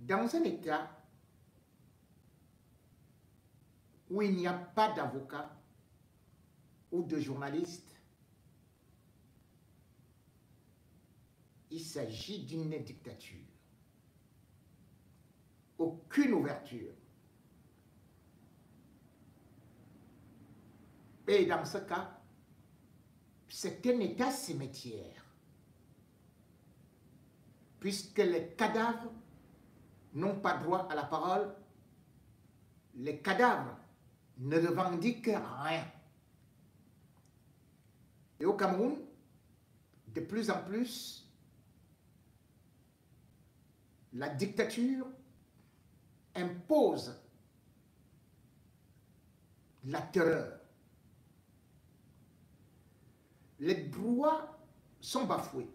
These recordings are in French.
dans un État où il n'y a pas d'avocat ou de journaliste, il s'agit d'une dictature. Aucune ouverture. Et dans ce cas, c'est un État cimetière, puisque les cadavres n'ont pas droit à la parole, les cadavres ne revendiquent rien. Et au Cameroun, de plus en plus, la dictature impose la terreur. Les droits sont bafoués.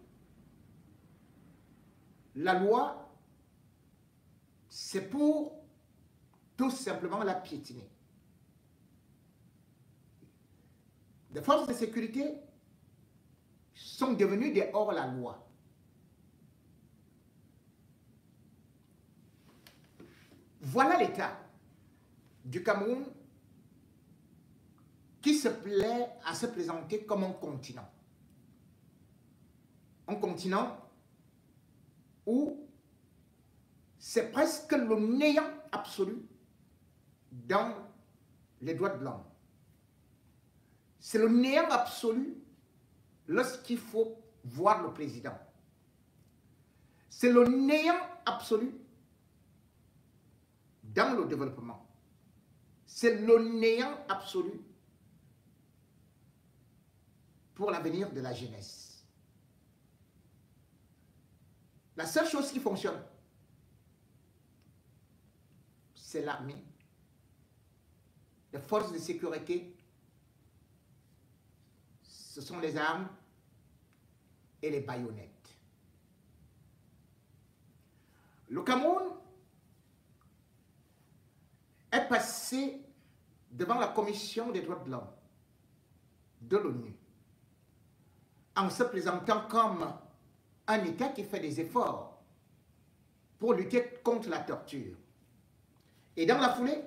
La loi, c'est pour tout simplement la piétiner. Les forces de sécurité sont devenues des hors-la-loi. Voilà l'état du Cameroun qui se plaît à se présenter comme un continent. Un continent où c'est presque le néant absolu dans les droits de l'homme. C'est le néant absolu lorsqu'il faut voir le président. C'est le néant absolu dans le développement. C'est le néant absolu pour l'avenir de la jeunesse. La seule chose qui fonctionne, c'est l'armée, les forces de sécurité, ce sont les armes et les baïonnettes. Le Cameroun est passé devant la Commission des droits de l'homme de l'ONU en se présentant comme un État qui fait des efforts pour lutter contre la torture. Et dans la foulée,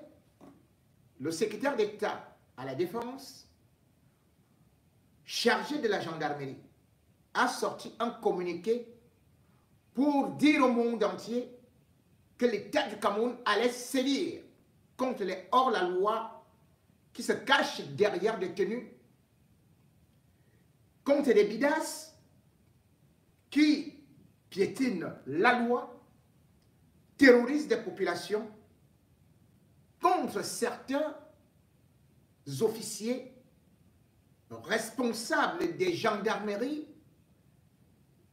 le secrétaire d'État à la Défense, chargé de la gendarmerie, a sorti un communiqué pour dire au monde entier que l'État du Cameroun allait sévir contre les hors-la-loi qui se cachent derrière des tenues, contre des bidasses qui piétinent la loi, terrorisent des populations, contre certains officiers responsables des gendarmeries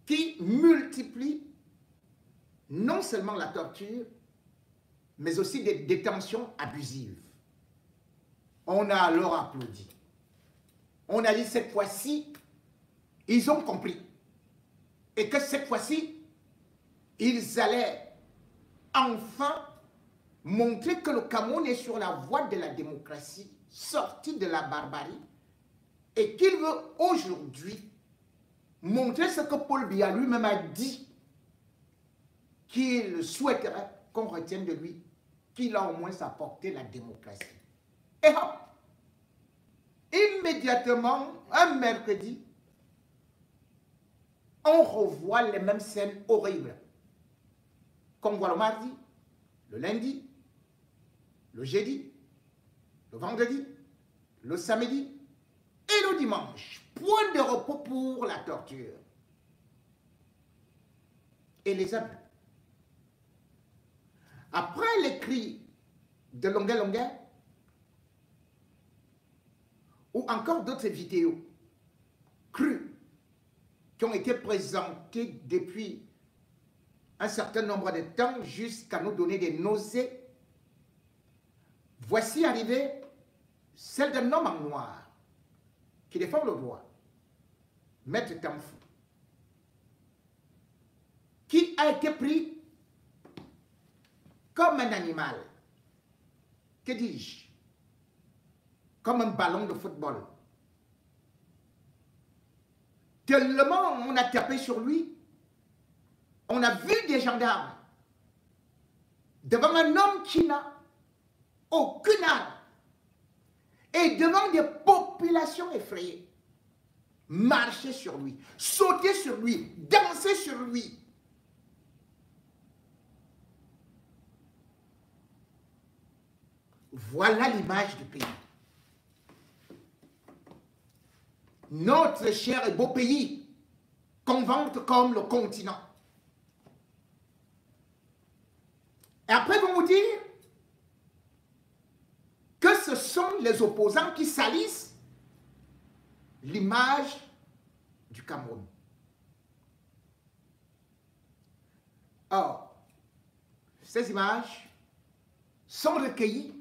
qui multiplient non seulement la torture, mais aussi des détentions abusives. On a alors applaudi. On a dit cette fois-ci, ils ont compris. Et que cette fois-ci, ils allaient enfin montrer que le Cameroun est sur la voie de la démocratie, sorti de la barbarie, et qu'il veut aujourd'hui montrer ce que Paul Biya lui-même a dit, qu'il souhaiterait qu'on retienne de lui, qu'il a au moins apporté la démocratie. Et hop, immédiatement, un mercredi, on revoit les mêmes scènes horribles. Qu'on voit le mardi, le lundi, le jeudi, le vendredi, le samedi et le dimanche. Point de repos pour la torture et les abus. Après les cris de Longuet Longuet, ou encore d'autres vidéos crues qui ont été présentées depuis un certain nombre de temps jusqu'à nous donner des nausées, voici arrivée celle d'un homme en noir qui défend le droit, Maître Tamfou, qui a été pris comme un animal, que dis-je, comme un ballon de football. Tellement on a tapé sur lui, on a vu des gendarmes devant un homme qui n'a aucune arme, et devant des populations effrayées, marcher sur lui, sauter sur lui, danser sur lui. Voilà l'image du pays. Notre cher et beau pays, qu'on vante comme le continent. Et après, vont vous dire que ce sont les opposants qui salissent l'image du Cameroun. Or, ces images sont recueillies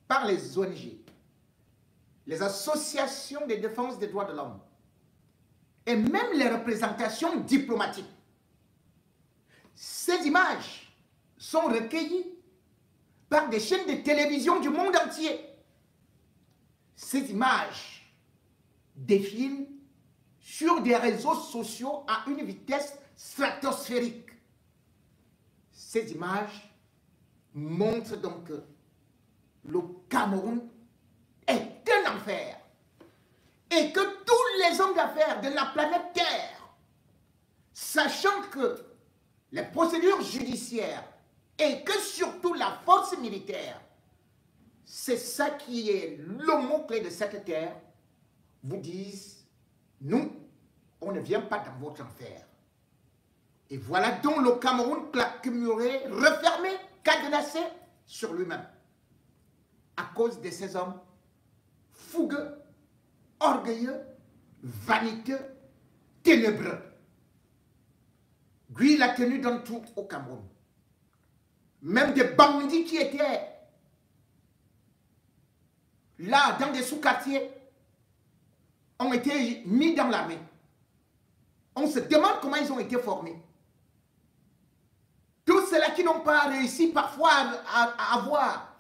par les ONG, les associations de défense des droits de l'homme et même les représentations diplomatiques. Ces images sont recueillies par des chaînes de télévision du monde entier. Ces images défilent sur des réseaux sociaux à une vitesse stratosphérique. Ces images montrent donc que le Cameroun est un enfer et que tous les hommes d'affaires de la planète Terre, sachant que les procédures judiciaires et que surtout la force militaire, c'est ça qui est le mot-clé de cette terre, vous disent, nous, on ne vient pas dans votre enfer. Et voilà donc le Cameroun claquemuré, refermé, cadenassé sur lui-même, à cause de ces hommes fougueux, orgueilleux, vaniteux, ténébreux. Lui, il a tenu dans tout au Cameroun. Même des bandits qui étaient là, dans des sous-quartiers, ont été mis dans l'armée. On se demande comment ils ont été formés. Tous ceux-là qui n'ont pas réussi parfois à avoir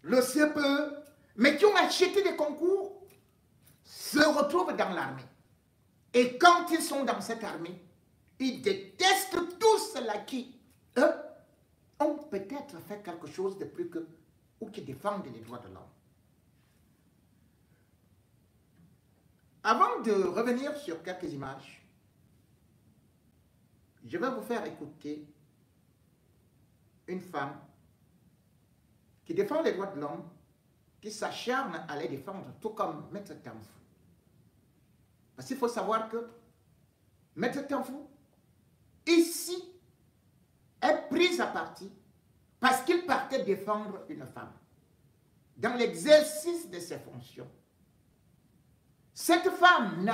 le CPE, mais qui ont acheté des concours, se retrouvent dans l'armée. Et quand ils sont dans cette armée, ils détestent tous ceux-là qui, eux, ont peut-être fait quelque chose de plus que, ou qui défendent les droits de l'homme. Avant de revenir sur quelques images, je vais vous faire écouter une femme qui défend les droits de l'homme, qui s'acharne à les défendre, tout comme Maître Tamfou. Parce qu'il faut savoir que Maître Tamfou, ici, est pris à partie parce qu'il partait défendre une femme dans l'exercice de ses fonctions. Cette femme,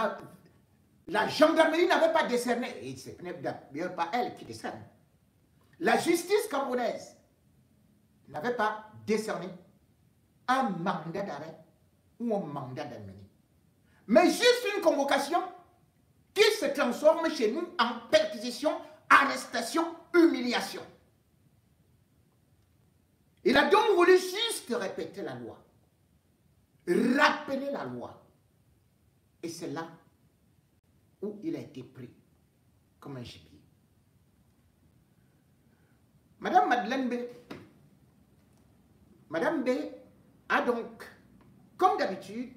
la gendarmerie n'avait pas décerné, et ce n'est d'ailleurs pas elle qui décerne, la justice camerounaise n'avait pas décerné un mandat d'arrêt ou un mandat d'amener, mais juste une convocation qui se transforme chez nous en perquisition, arrestation, humiliation. Il a donc voulu juste répéter la loi, rappeler la loi. Et c'est là où il a été pris comme un gibier. Madame Madeleine B. Madame B a donc, comme d'habitude,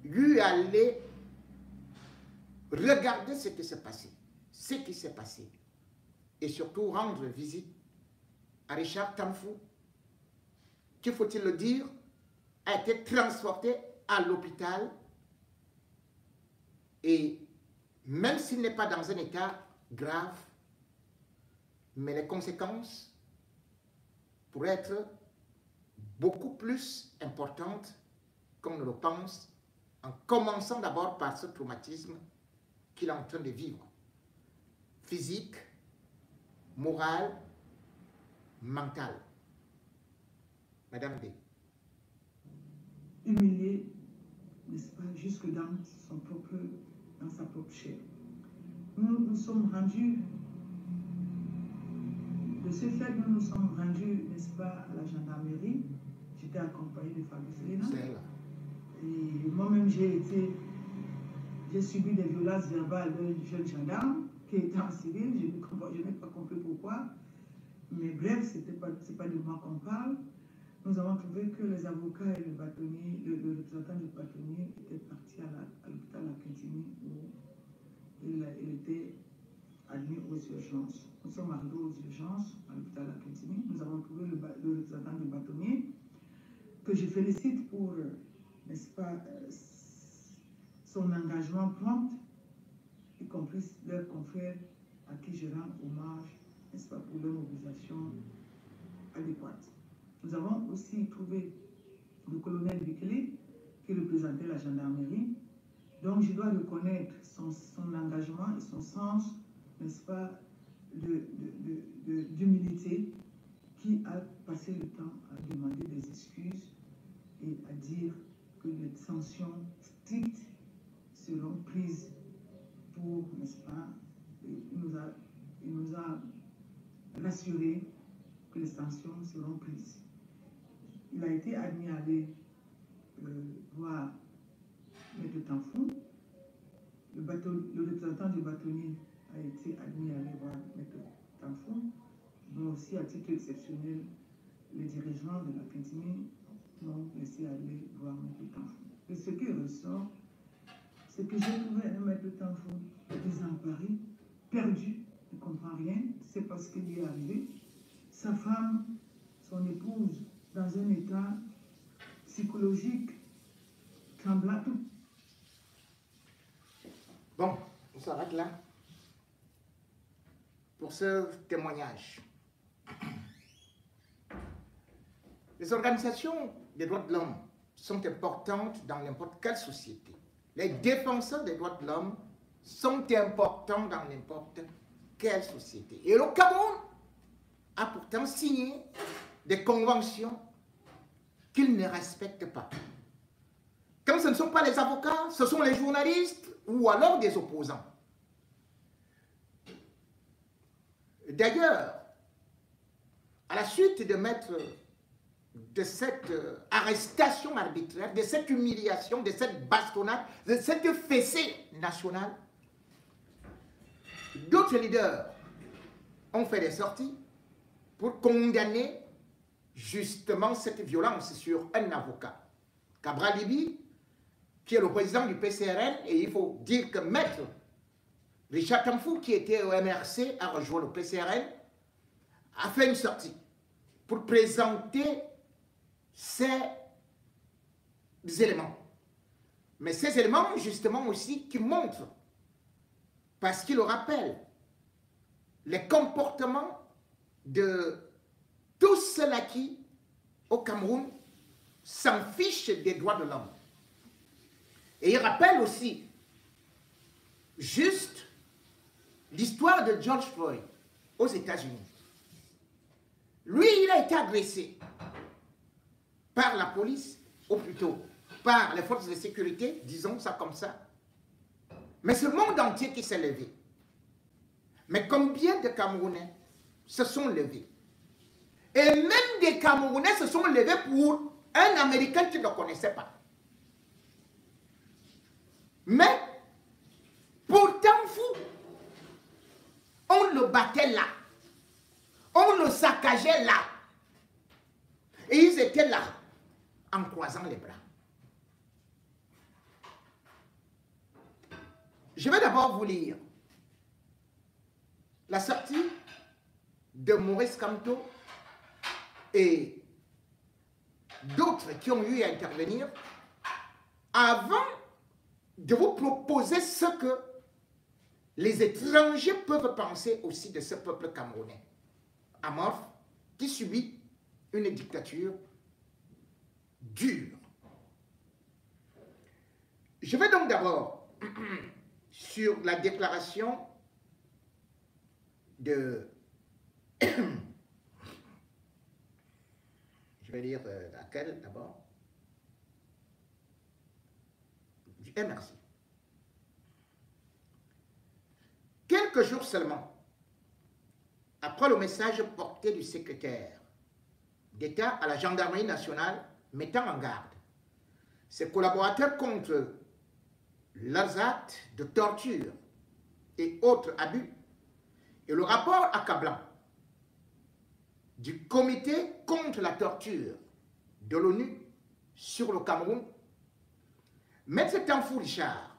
lui aller regarder ce qui s'est passé, et surtout rendre visite à Richard Tamfou, qui, faut-il le dire, a été transporté à l'hôpital. Et même s'il n'est pas dans un état grave, mais les conséquences pourraient être beaucoup plus importantes qu'on ne le pense, en commençant d'abord par ce traumatisme qu'il est en train de vivre. Physique, moral, mental. Madame B. Humilié, n'est-ce pas, jusque dans sa propre chair. Nous nous sommes rendus, de ce fait, nous nous sommes rendus, n'est-ce pas, à la gendarmerie. J'étais accompagnée de Fabrice Léna. Et moi-même, j'ai subi des violences verbales d'un jeune gendarme qui était en civil. Je n'ai pas compris pourquoi. Mais bref, ce n'est pas de moi qu'on parle. Nous avons trouvé que les avocats et le bâtonnier, le représentant du bâtonnier était parti à l'hôpital à Quintini où il était admis aux urgences. Nous sommes arrivés aux urgences à l'hôpital à Quintini. Nous avons trouvé le représentant du bâtonnier que je félicite pour, n'est-ce pas, son engagement prompt, y compris leurs confrères à qui je rends hommage, n'est-ce pas, pour leur mobilisation adéquate. Nous avons aussi trouvé le colonel Bikele qui représentait la gendarmerie. Donc je dois reconnaître son engagement et son sens, n'est-ce pas, d'humilité, qui a passé le temps à demander des excuses et à dire que les sanctions strictes seront prises pour, n'est-ce pas, il nous a rassuré que les sanctions seront prises. Il a été admis à aller voir M. Tanfou. Le représentant du bâtonnier a été admis à aller voir M. Tanfou. Mais aussi, à titre exceptionnel, les dirigeants de la Quintini m'ont laissé aller voir M. Tanfou. Et ce qui ressort, c'est que j'ai trouvé un M. Tanfou désemparé, perdu, il ne comprend rien, c'est parce qu'il lui est arrivé. Sa femme, son épouse, dans un état psychologique tremblant. Bon, on s'arrête là pour ce témoignage. Les organisations des droits de l'homme sont importantes dans n'importe quelle société. Les défenseurs des droits de l'homme sont importants dans n'importe quelle société. Et le Cameroun a pourtant signé des conventions qu'il ne respecte pas. Comme ce ne sont pas les avocats, ce sont les journalistes ou alors des opposants. D'ailleurs, à la suite de cette arrestation arbitraire, de cette humiliation, de cette bastonnade, de cette fessée nationale, d'autres leaders ont fait des sorties pour condamner justement cette violence sur un avocat. Cabral Libi, qui est le président du PCRN, et il faut dire que maître Richard Tanfou, qui était au MRC, a rejoint le PCRN, a fait une sortie pour présenter ces éléments. Mais ces éléments, justement aussi, qui montrent, parce qu'ils rappellent les comportements de tous ceux-là qui, au Cameroun, s'en fichent des droits de l'homme. Et il rappelle aussi, juste, l'histoire de George Floyd aux États-Unis. Lui, il a été agressé par la police, ou plutôt par les forces de sécurité, disons ça comme ça. Mais c'est le monde entier qui s'est levé. Mais combien de Camerounais se sont levés? Et même des Camerounais se sont levés pour un Américain qui ne connaissait pas. Mais, pourtant fou, on le battait là. On le saccageait là. Et ils étaient là, en croisant les bras. Je vais d'abord vous lire la sortie de Maurice Kamto et d'autres qui ont eu à intervenir avant de vous proposer ce que les étrangers peuvent penser aussi de ce peuple camerounais amorphe qui subit une dictature dure. Je vais donc d'abord sur la déclaration de je vais lire laquelle d'abord du MRC. Quelques jours seulement après le message porté du secrétaire d'État à la gendarmerie nationale mettant en garde ses collaborateurs contre leurs actes de torture et autres abus, et le rapport accablant du Comité contre la torture de l'ONU sur le Cameroun, Maître Tanfou Richard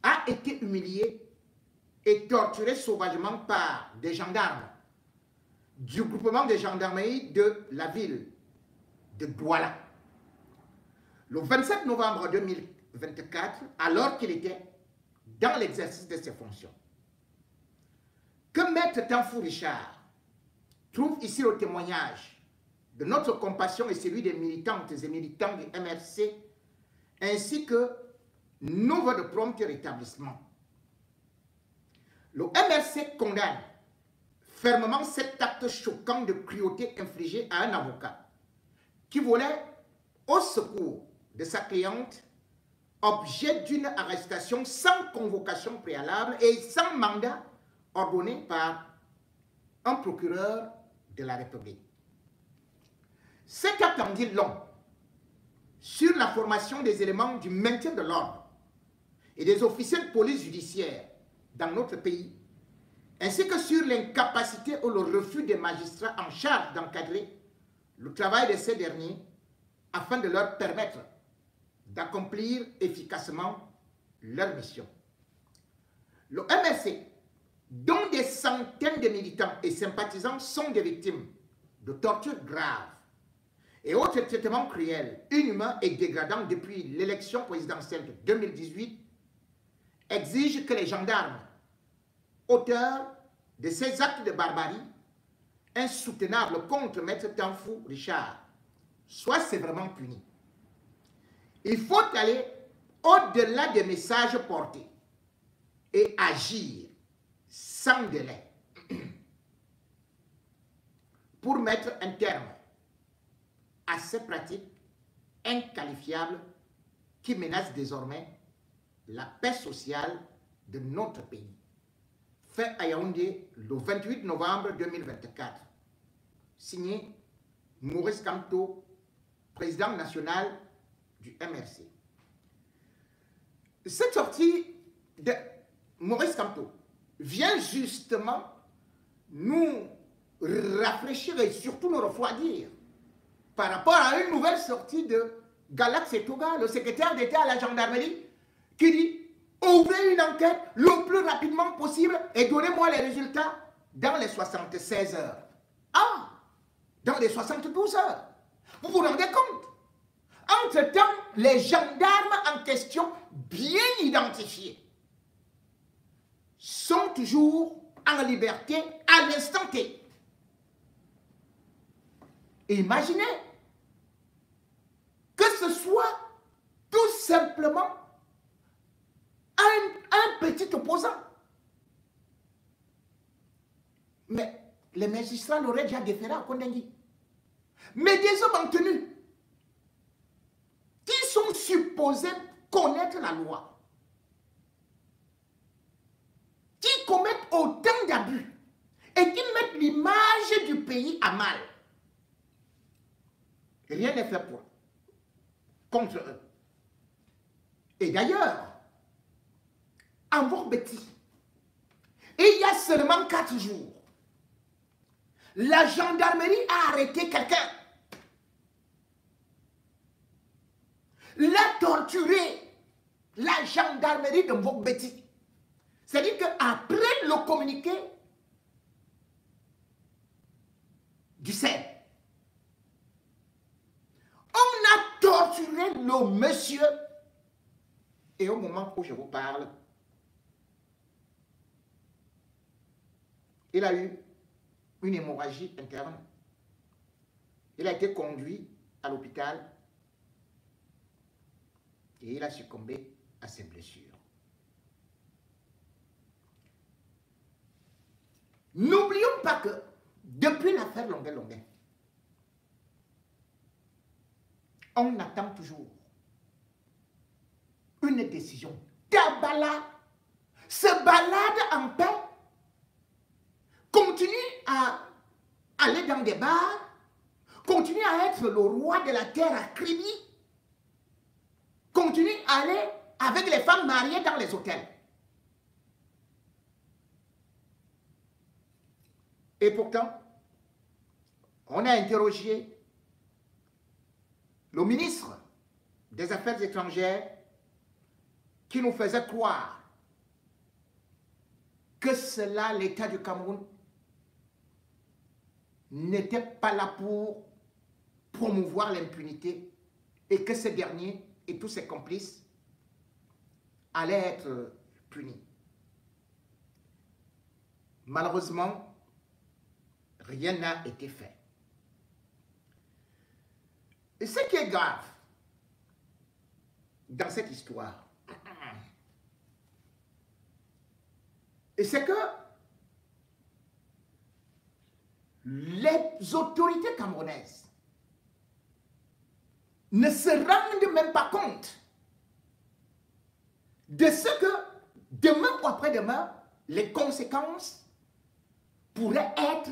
a été humilié et torturé sauvagement par des gendarmes du groupement de gendarmerie de la ville de Douala. Le 27 novembre 2024, alors qu'il était dans l'exercice de ses fonctions. Que Maître Tanfou Richard trouve ici le témoignage de notre compassion et celui des militantes et militants du MRC, ainsi que nos voeux de prompt rétablissement. Le MRC condamne fermement cet acte choquant de cruauté infligé à un avocat qui volait au secours de sa cliente, objet d'une arrestation sans convocation préalable et sans mandat ordonné par un procureur de la République. Cet acte en dit long sur la formation des éléments du maintien de l'ordre et des officiers de police judiciaire dans notre pays, ainsi que sur l'incapacité ou le refus des magistrats en charge d'encadrer le travail de ces derniers afin de leur permettre d'accomplir efficacement leur mission. Le MRC, dont des centaines de militants et sympathisants sont des victimes de tortures graves et autres traitements cruels, inhumains et dégradants depuis l'élection présidentielle de 2018, exige que les gendarmes, auteurs de ces actes de barbarie insoutenables contre Maître Tanfou Richard, soient sévèrement punis. Il faut aller au-delà des messages portés et agir sans délai pour mettre un terme à ces pratiques inqualifiables qui menacent désormais la paix sociale de notre pays. Fait à Yaoundé le 28 novembre 2024. Signé Maurice Kamto, président national du MRC. Cette sortie de Maurice Kamto vient justement nous rafraîchir et surtout nous refroidir par rapport à une nouvelle sortie de Galax Etoga, le secrétaire d'État à la gendarmerie, qui dit « Ouvrez une enquête le plus rapidement possible et donnez-moi les résultats dans les 76 heures. » Ah, dans les 72 heures. Vous vous rendez compte? Entre-temps, les gendarmes en question, bien identifiés, sont toujours en liberté à l'instant T. Imaginez que ce soit tout simplement un petit opposant. Mais les magistrats l'auraient déjà déféré à Kondengui. Mais des hommes en tenue qui sont supposés connaître la loi, qui commettent autant d'abus et qui mettent l'image du pays à mal. Rien n'est fait contre eux. Et d'ailleurs, en Vorbeti, il y a seulement 4 jours, la gendarmerie a arrêté quelqu'un, l'a torturé, la gendarmerie de Vorbeti. C'est-à-dire qu'après le communiqué du CED, on a torturé le monsieur et au moment où je vous parle, il a eu une hémorragie interne. Il a été conduit à l'hôpital et il a succombé à ses blessures. N'oublions pas que depuis l'affaire Longuet-Longuet, on attend toujours une décision. Dabala se balade en paix, continue à aller dans des bars, continue à être le roi de la terre à Kribi, continue à aller avec les femmes mariées dans les hôtels. Et pourtant, on a interrogé le ministre des Affaires étrangères qui nous faisait croire que cela, l'État du Cameroun, n'était pas là pour promouvoir l'impunité et que ce dernier et tous ses complices allaient être punis. Malheureusement, rien n'a été fait. Et ce qui est grave dans cette histoire, c'est que les autorités camerounaises ne se rendent même pas compte de ce que demain ou après-demain, les conséquences pourraient être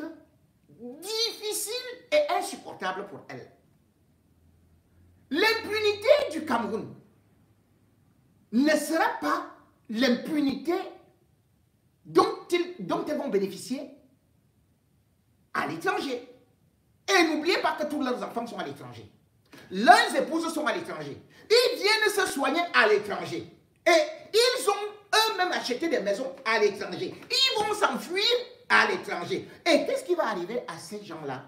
difficiles et insupportables pour elles. L'impunité du Cameroun ne sera pas l'impunité dont elles vont bénéficier à l'étranger. Et n'oubliez pas que tous leurs enfants sont à l'étranger. Leurs épouses sont à l'étranger. Ils viennent se soigner à l'étranger. Et ils ont eux-mêmes acheté des maisons à l'étranger. Ils vont s'enfuir à l'étranger. Et qu'est-ce qui va arriver à ces gens-là?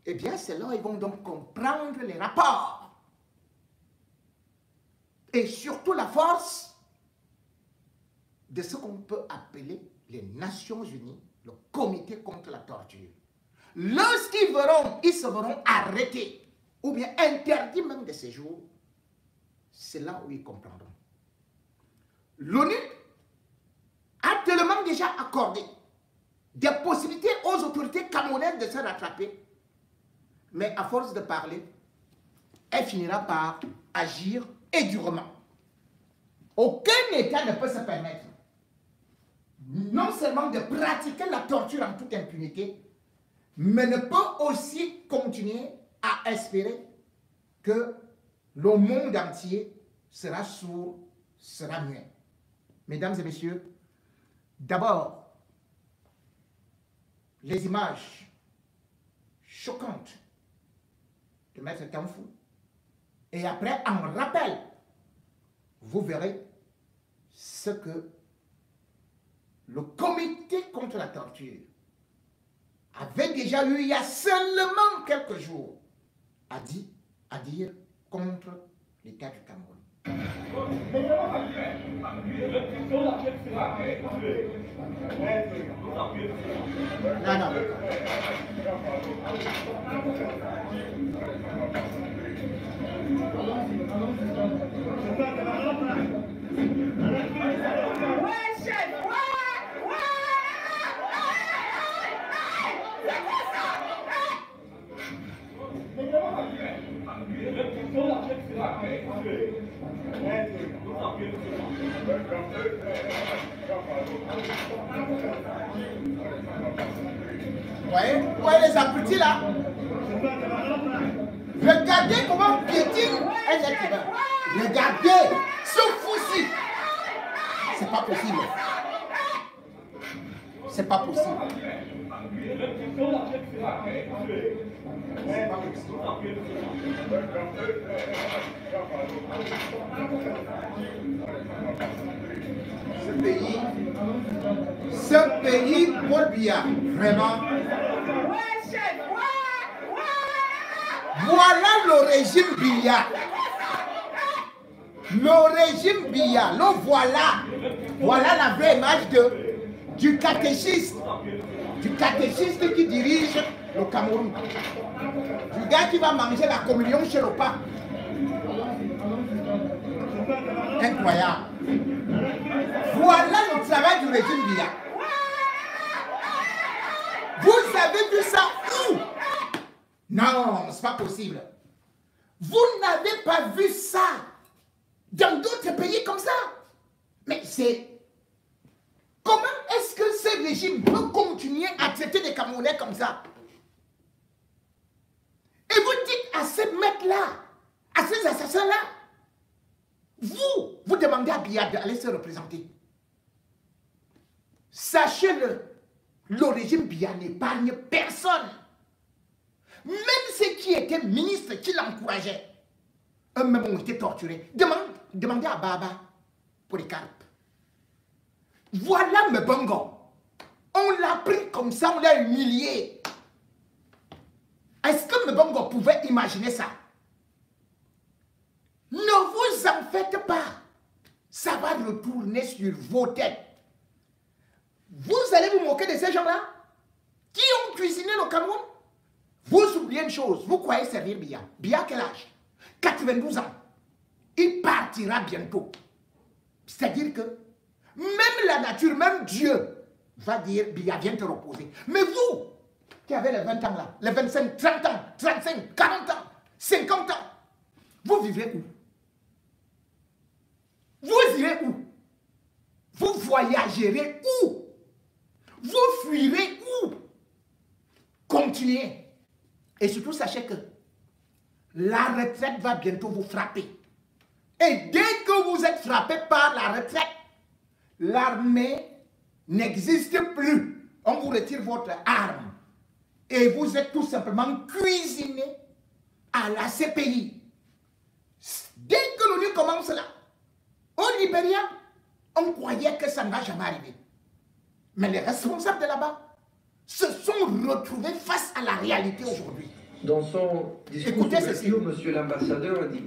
Eh bien, c'est là ils vont donc comprendre les rapports. Et surtout la force de ce qu'on peut appeler les Nations Unies, le comité contre la torture. Lorsqu'ils verront, ils se verront arrêtés ou bien interdits même de séjour, c'est là où ils comprendront. L'ONU a tellement déjà accordé des possibilités aux autorités camerounaises de se rattraper, mais à force de parler, elle finira par agir et durement. Aucun État ne peut se permettre non seulement de pratiquer la torture en toute impunité, mais ne peut aussi continuer à espérer que le monde entier sera sourd, sera muet. Mesdames et messieurs, d'abord, les images choquantes de Maître Kamfou, et après, en rappel, vous verrez ce que le comité contre la torture avait déjà eu il y a seulement quelques jours à dire contre l'État du Cameroun. Non. Vous voyez les abrutis là? Regardez comment piétine un être humain. Regardez ce fou-ci. C'est pas possible. C'est pas possible. Ce pays, Paul Biya, vraiment. Voilà le régime Biya. Le régime Biya, le voilà. Voilà la vraie image du catéchiste. Du catéchiste qui dirige le Cameroun. Du gars qui va manger la communion chez le pape. Incroyable. Voilà le travail du régime Biya. Vous avez vu ça où? Non, c'est pas possible. Vous n'avez pas vu ça dans d'autres pays comme ça. Mais c'est... Comment est-ce que ce régime peut continuer à traiter des Camerounais comme ça? Et vous dites à ces mecs-là, à ces assassins-là, vous demandez à Biya d'aller se représenter. Sachez-le, le régime Biya n'épargne personne. Même ceux qui étaient ministres, qui l'encourageaient, eux-mêmes ont été torturés. Demandez à Baba Polycarpe. Voilà Mbongo. On l'a pris comme ça, on l'a humilié. Est-ce que Mbongo pouvait imaginer ça? Ne vous en faites pas. Ça va retourner sur vos têtes. Vous allez vous moquer de ces gens-là qui ont cuisiné le Cameroun. Vous oubliez une chose, vous croyez servir Biya. Biya, quel âge? 92 ans. Il partira bientôt. C'est-à-dire que même la nature, même Dieu va dire, Biya, viens te reposer. Mais vous, qui avez les 20 ans là, les 25, 30 ans, 35, 40 ans, 50 ans, vous vivez où? Vous irez où? Vous voyagerez où? Vous fuirez où? Continuez. Et surtout, sachez que la retraite va bientôt vous frapper. Et dès que vous êtes frappé par la retraite, l'armée n'existe plus. On vous retire votre arme. Et vous êtes tout simplement cuisiné à la CPI. Dès que l'ONU commence là, au Libéria, on croyait que ça ne va jamais arriver. Mais les responsables de là-bas se sont retrouvés face à la réalité aujourd'hui. Dans son discours d'ouverture, monsieur l'ambassadeur a dit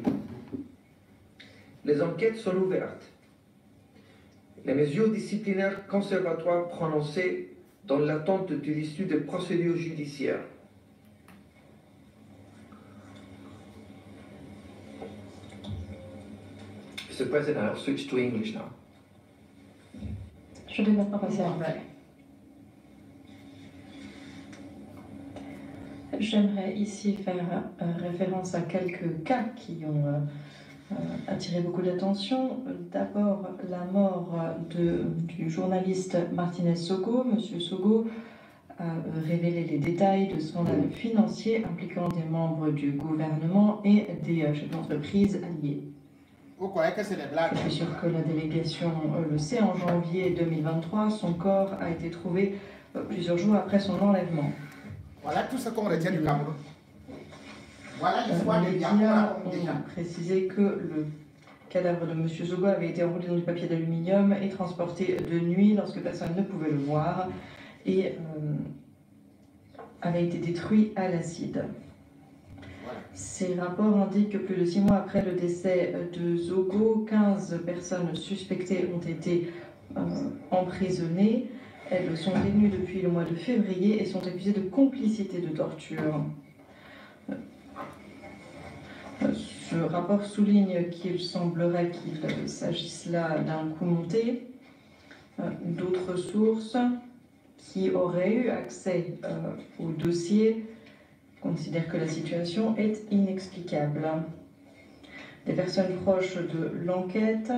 « Les enquêtes sont ouvertes. Les mesures disciplinaires conservatoires prononcées dans l'attente de l'issue des procédures judiciaires. » Mr. President, I'll switch to English now. Je vais maintenant passer à l'anglais. J'aimerais ici faire référence à quelques cas qui ont attiré beaucoup d'attention. D'abord, la mort du journaliste Martinez Sogo. Monsieur Sogo a révélé les détails de scandales financiers impliquant des membres du gouvernement et des chefs d'entreprise alliés. Vous croyez que c'est des blagues? Je suis sûr que la délégation le sait. En janvier 2023, son corps a été trouvé plusieurs jours après son enlèvement. Voilà tout ce qu'on retient du Cameroun. Voilà l'histoire Les des médias ont précisé que le cadavre de M. Sogo avait été enroulé dans du papier d'aluminium et transporté de nuit lorsque personne ne pouvait le voir et avait été détruit à l'acide. Ces rapports indiquent que plus de 6 mois après le décès de Sogo, 15 personnes suspectées ont été emprisonnées. Elles sont détenues depuis le mois de février et sont accusées de complicité de torture. Ce rapport souligne qu'il semblerait qu'il s'agisse là d'un coup monté. D'autres sources qui auraient eu accès au dossier considèrent que la situation est inexplicable. Des personnes proches de l'enquête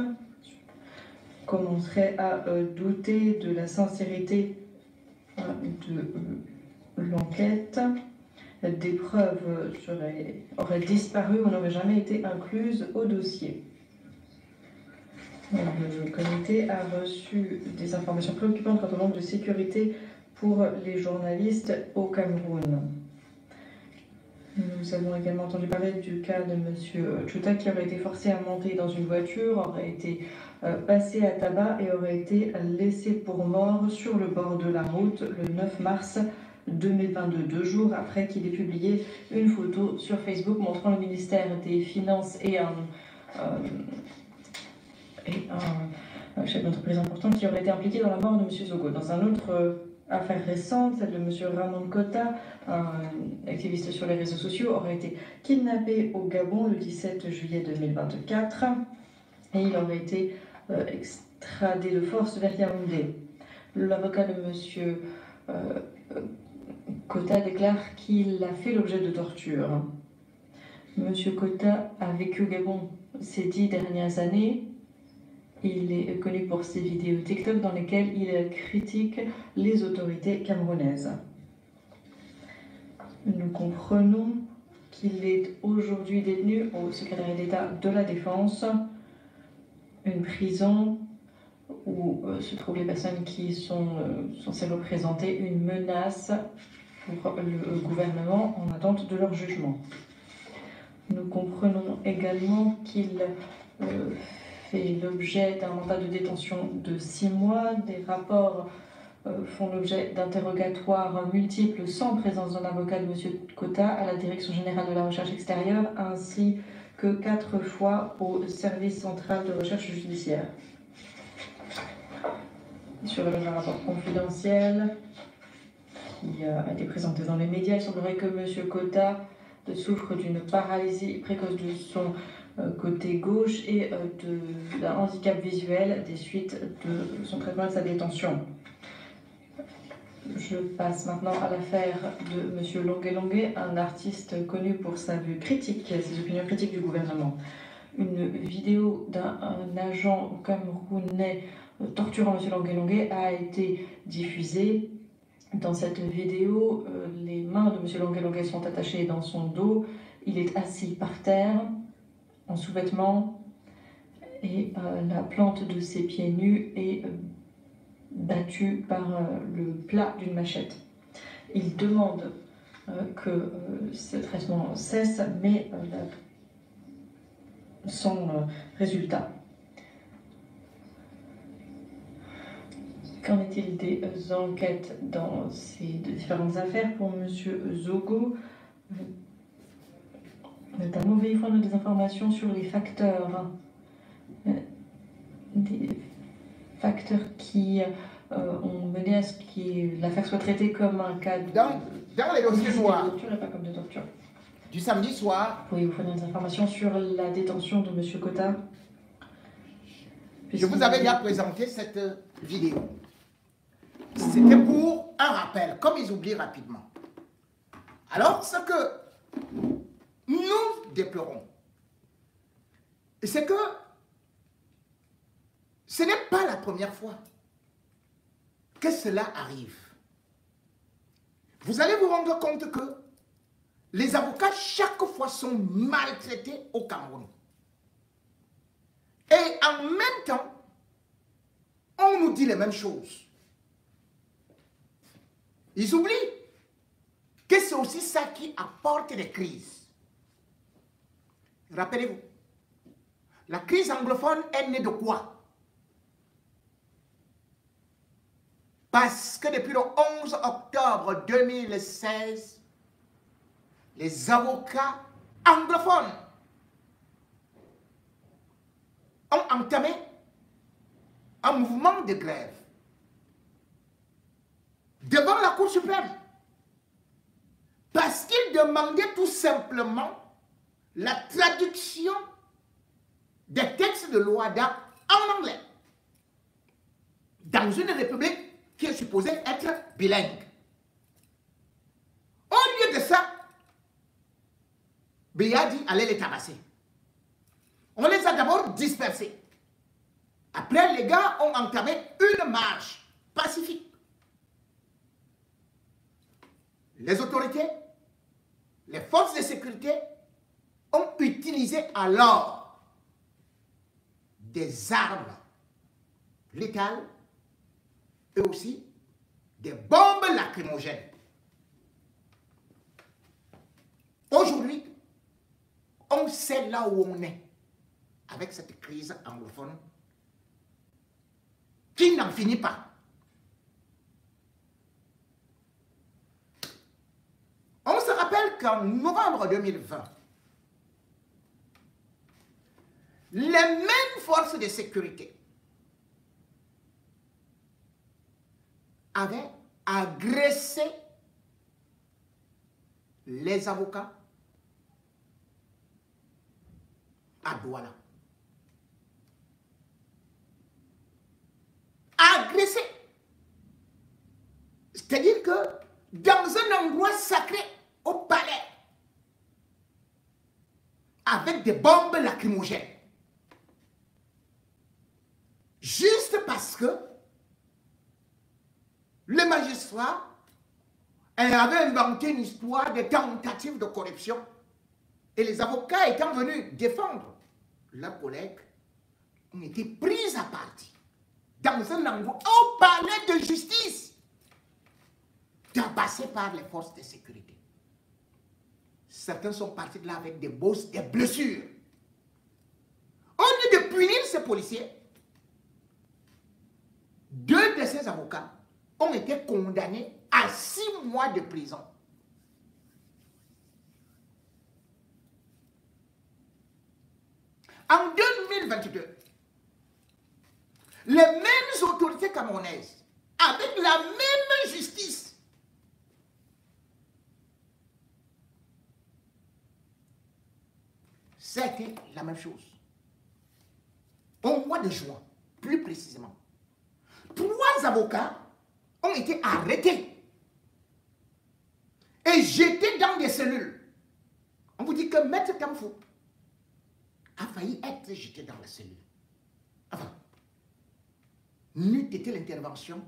commenceraient à douter de la sincérité de l'enquête. Des preuves auraient disparu ou n'auraient jamais été incluses au dossier. Le comité a reçu des informations préoccupantes quant au manque de sécurité pour les journalistes au Cameroun. Nous avons également entendu parler du cas de M. Chuta qui aurait été forcé à monter dans une voiture, aurait été passé à tabac et aurait été laissé pour mort sur le bord de la route le 9 mars 2022, 2 jours après qu'il ait publié une photo sur Facebook montrant le ministère des Finances et un chef d'entreprise important qui aurait été impliqué dans la mort de M. Sogo. Dans une autre affaire récente, celle de M. Ramon Kota, un activiste sur les réseaux sociaux, aurait été kidnappé au Gabon le 17 juillet 2024 et il aurait été extradé de force vers Yaoundé. L'avocat de M. Kota déclare qu'il a fait l'objet de torture. M. Kota a vécu au Gabon ces 10 dernières années. Il est connu pour ses vidéos TikTok dans lesquelles il critique les autorités camerounaises. Nous comprenons qu'il est aujourd'hui détenu au secrétariat d'État de la Défense, une prison où se trouvent les personnes qui sont censées représenter une menace pour le gouvernement en attente de leur jugement. Nous comprenons également qu'il fait l'objet d'un mandat de détention de 6 mois. Des rapports font l'objet d'interrogatoires multiples sans présence d'un avocat de M. Cota à la Direction générale de la recherche extérieure, ainsi que 4 fois au service central de recherche judiciaire. Sur un rapport confidentiel qui a été présenté dans les médias, il semblerait que M. Cota souffre d'une paralysie précoce de son côté gauche et d'un handicap visuel des suites de son traitement et de sa détention. Je passe maintenant à l'affaire de M. Longuet, un artiste connu pour sa vue critique, ses opinions critiques du gouvernement. Une vidéo d'un agent camerounais torturant M. Longuet a été diffusée. Dans cette vidéo, les mains de M. Longuet sont attachées dans son dos. Il est assis par terre, en sous-vêtements, et la plante de ses pieds nus est battue par le plat d'une machette. Il demande que ce traitement cesse, mais sans résultat. Qu'en est-il des enquêtes dans ces différentes affaires pour M. Zogo? Notamment, veuillez fournir des informations sur les facteurs. Des facteurs qui ont mené à ce que l'affaire soit traitée comme un cas de... Dans les dossiers noirs de torture et pas comme de torture. Du samedi soir, Pourriez-vous fournir des informations sur la détention de M. Cota? je vous avais déjà présenté cette vidéo. C'était pour un rappel, comme ils oublient rapidement. Alors, ce que nous déplorons, c'est que ce n'est pas la première fois que cela arrive. Vous allez vous rendre compte que les avocats, chaque fois, sont maltraités au Cameroun. Et en même temps, on nous dit les mêmes choses. Ils oublient que c'est aussi ça qui apporte les crises. Rappelez-vous, la crise anglophone est née de quoi? Parce que depuis le 11 octobre 2016, les avocats anglophones ont entamé un mouvement de grève devant la Cour suprême parce qu'ils demandaient tout simplement la traduction des textes de loi en anglais dans une république qui est supposée être bilingue. Au lieu de ça, Biya dit allez les tabasser. On les a d'abord dispersés. Après, les gars ont entamé une marche pacifique. Les autorités, les forces de sécurité ont utilisé alors des armes létales et aussi des bombes lacrymogènes. Aujourd'hui, on sait là où on est avec cette crise anglophone qui n'en finit pas. On se rappelle qu'en novembre 2020, les mêmes forces de sécurité avaient agressé les avocats à Douala. Agressé. C'est-à-dire que dans un endroit sacré au palais, avec des bombes lacrymogènes, juste parce que le magistrat avait inventé une histoire de tentative de corruption et les avocats étant venus défendre leurs collègues ont été pris à partie dans un endroit au palais de justice. tabassé par les forces de sécurité. Certains sont partis de là avec des bosses, des blessures. Au lieu de punir ces policiers, 2 de ces avocats ont été condamnés à 6 mois de prison. En 2022, les mêmes autorités camerounaises, avec la même justice, c'était la même chose. Au mois de juin, plus précisément, 3 avocats ont été arrêtés et jetés dans des cellules. On vous dit que Maître Tamfou a failli être jeté dans la cellule. Enfin, n'eût été l'intervention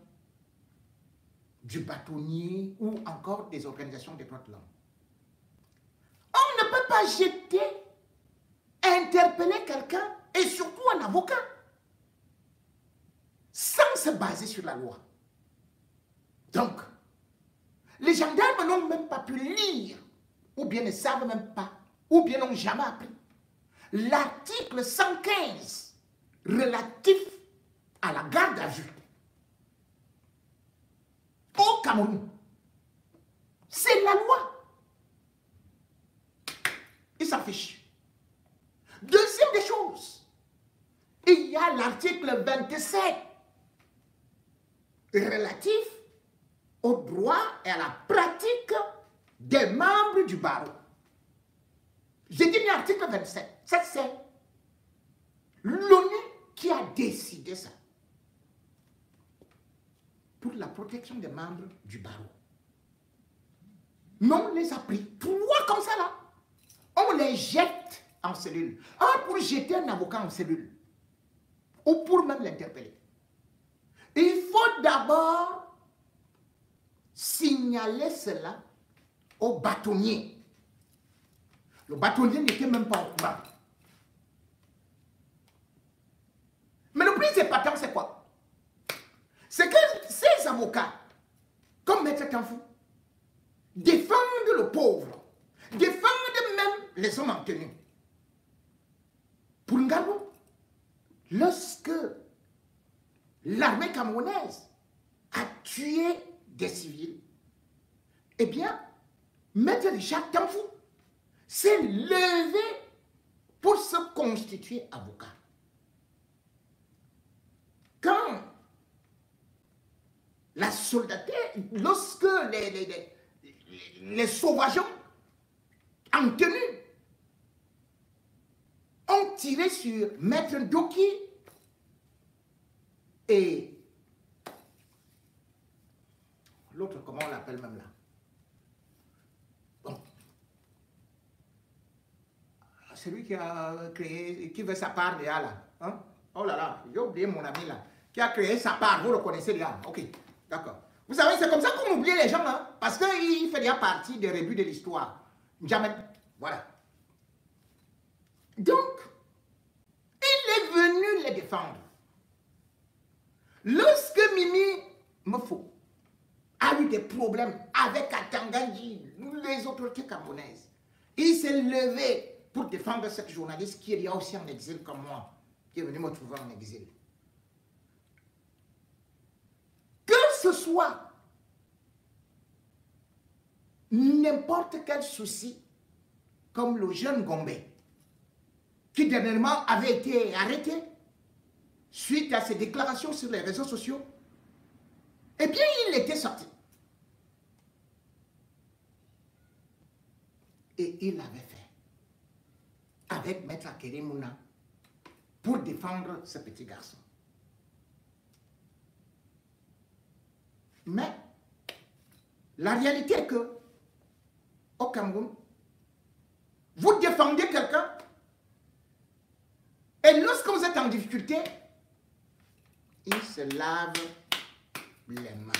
du bâtonnier ou encore des organisations des droits de l'homme. On ne peut pas jeter, interpeller quelqu'un et surtout un avocat sans se baser sur la loi. Donc, les gendarmes n'ont même pas pu lire, ou bien ne savent même pas, ou bien n'ont jamais appris l'article 115 relatif à la garde à vue au Cameroun. C'est la loi. Ils s'en fichent. Deuxième des choses, il y a l'article 27 relatif au droit et à la pratique des membres du barreau. J'ai dit l'article 27. Ça, c'est l'ONU qui a décidé ça. Pour la protection des membres du barreau. Non, on les a pris. 3 comme ça là. On les jette en cellule. Un pour jeter un avocat en cellule. Ou pour même l'interpeller. Il faut d'abord signaler cela au bâtonnier. Le bâtonnier n'était même pas au courant. Mais le plus important, c'est quoi? C'est que ces avocats, comme Maître Tamfou, défendent le pauvre, défendent même les hommes en tenue. Pour Ngabo, lorsque l'armée camerounaise a tué des civils, eh bien, Maître Richard Tamfou s'est levé pour se constituer avocat. Quand la soldaterie, lorsque les sauvageons en tenue ont tiré sur Maître Doki et l'autre, comment on l'appelle même là? Bon. Celui qui a créé, qui veut sa part déjà là. Hein? Oh là là, j'ai oublié mon ami là. Qui a créé sa part, vous le connaissez déjà. Ok, d'accord. Vous savez, c'est comme ça qu'on oublie les gens, hein? Parce qu'il fait déjà partie des rebuts de l'histoire. Jamais. Voilà. Donc, il est venu les défendre. Lorsque Mimi Mefo a eu des problèmes avec Atanganji, les autorités camerounaises, il s'est levé pour défendre cette journaliste qui est aussi en exil comme moi, qui est venue me trouver en exil. Que ce soit n'importe quel souci, comme le jeune Gombe, qui dernièrement avait été arrêté suite à ses déclarations sur les réseaux sociaux, eh bien, il était sorti. Et il l'avait fait avec Maître Akere Mouna pour défendre ce petit garçon. Mais la réalité est que au Cameroun, vous défendez quelqu'un et lorsque vous êtes en difficulté, il se lave les mains.